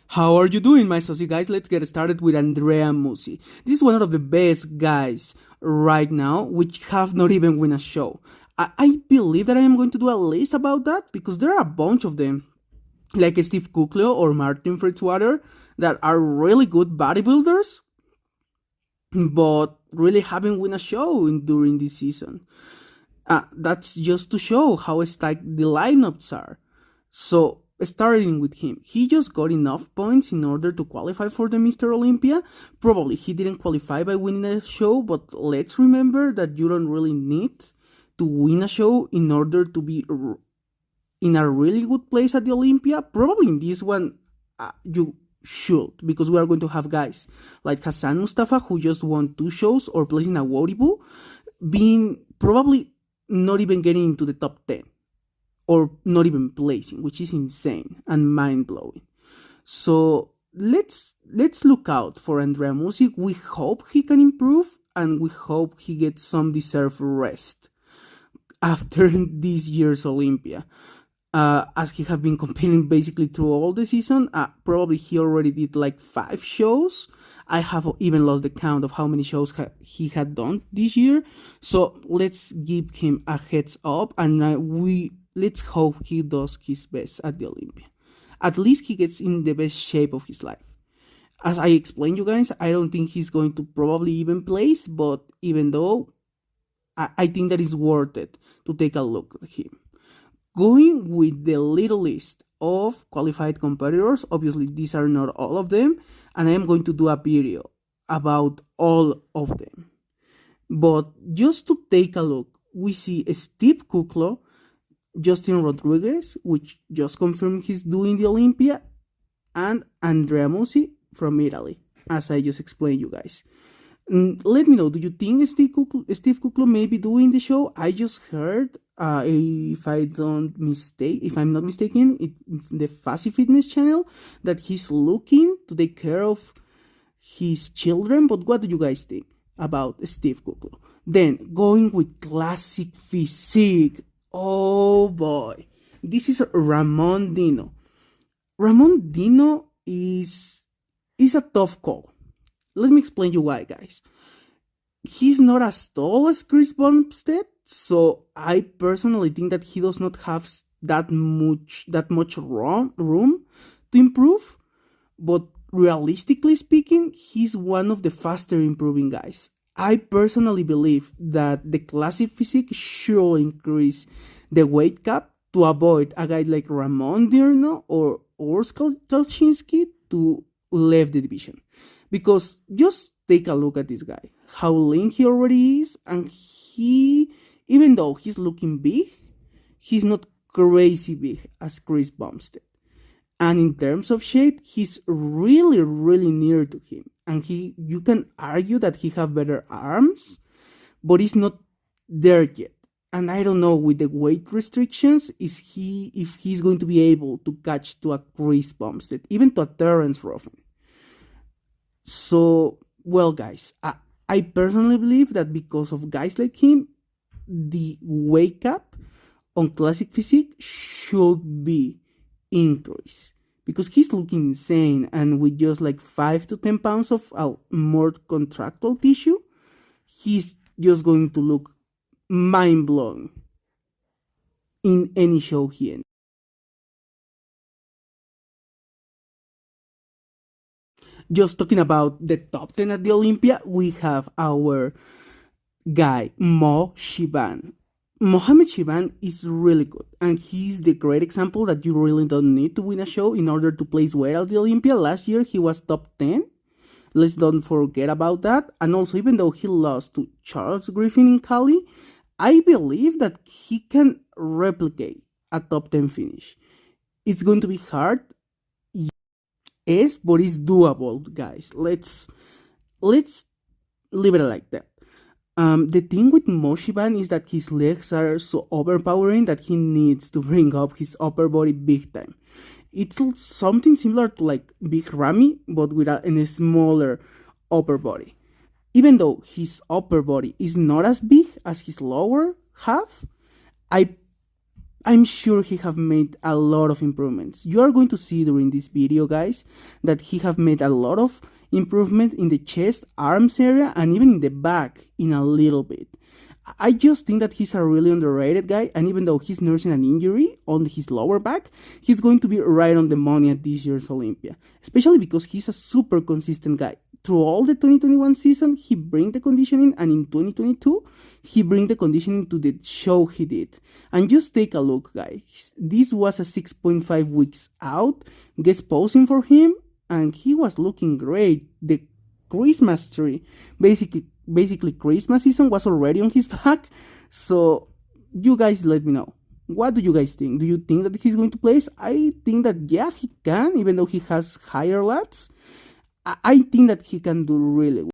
How are you doing, my saucy guys? Let's get started with Andrea Muzi. This is one of the best guys right now, which have not even won a show. I believe that I am going to do a list about that because there are a bunch of them, like Steve Kuklo or Martin Fritzwater, that are really good bodybuilders, but really haven't won a show during this season. That's just to show how stacked the lineups are. So, starting with him, he just got enough points in order to qualify for the Mr. Olympia. Probably he didn't qualify by winning a show, but let's remember that you don't really need to win a show in order to be in a really good place at the Olympia. Probably in this one, you should, because we are going to have guys like Hassan Mustafa, who just won 2 shows or placing a Woribu, being probably not even getting into the top 10 or not even placing, which is insane and mind-blowing. So let's look out for Andrea Muzi. We hope he can improve and we hope he gets some deserved rest after this year's Olympia. As he have been competing basically through all the season, probably he already did like 5 shows. I have even lost the count of how many shows he had done this year. So let's give him a heads up, and let's hope he does his best at the Olympia. At least he gets in the best shape of his life. As I explained, you guys, I don't think he's going to probably even place, but even though, I think that is worth it to take a look at him. Going with the little list of qualified competitors, obviously these are not all of them, and I am going to do a video about all of them. But just to take a look, we see Steve Kuklo, Justin Rodriguez, which just confirmed he's doing the Olympia, and Andrea Muzi from Italy, as I just explained you guys. Let me know, do you think Steve Kuklo may be doing the show? I just heard, if I'm not mistaken, the Fuzzy Fitness channel, that he's looking to take care of his children. But what do you guys think about Steve Kuklo? Then going with classic physique. Oh boy, this is Ramon Dino. Ramon Dino is a tough call. Let me explain you why, guys. He's not as tall as Chris Bumstead, so I personally think that he does not have that much room to improve. But realistically speaking, he's one of the faster improving guys. I personally believe that the classic physique should increase the weight cap to avoid a guy like Ramon Dirno or Kalczynski to leave the division. Because just take a look at this guy, how lean he already is, and even though he's looking big, he's not crazy big as Chris Bumstead. And in terms of shape, he's really, really near to him. And you can argue that he have better arms, but he's not there yet. And I don't know, with the weight restrictions, if he's going to be able to catch to a Chris Bumstead, even to a Terence Ruffin. So, well, guys, I personally believe that because of guys like him, the weight cap on classic physique should be increased, because he's looking insane, and with just like 5 to 10 pounds of more contractile tissue, he's just going to look mind-blowing in any show he enters. Just talking about the top 10 at the Olympia, we have our guy, Mohammed. Mohammed Shiban is really good, and he's the great example that you really don't need to win a show in order to place well at the Olympia. Last year, he was top 10. Let's don't forget about that. And also, even though he lost to Charles Griffin in Cali, I believe that he can replicate a top 10 finish. It's going to be hard, yes, but it's doable, guys. Let's leave it like that. The thing with Moshiban is that his legs are so overpowering that he needs to bring up his upper body big time. It's something similar to like Big Rammy, but with a smaller upper body. Even though his upper body is not as big as his lower half, I I'm sure he have made a lot of improvements. You are going to see during this video, guys, that he have made a lot of improvement in the chest, arms area, and even in the back in a little bit. I just think that he's a really underrated guy, and even though he's nursing an injury on his lower back, he's going to be right on the money at this year's Olympia, especially because he's a super consistent guy. Through all the 2021 season, he bring the conditioning, and in 2022, he bring the conditioning to the show he did. And just take a look, guys. This was a 6.5 weeks out, guest posing for him, and he was looking great. The Christmas tree, basically Christmas season was already on his back. So you guys let me know. What do you guys think? Do you think that he's going to place? I think that yeah, he can, even though he has higher lats. I think that he can do really well.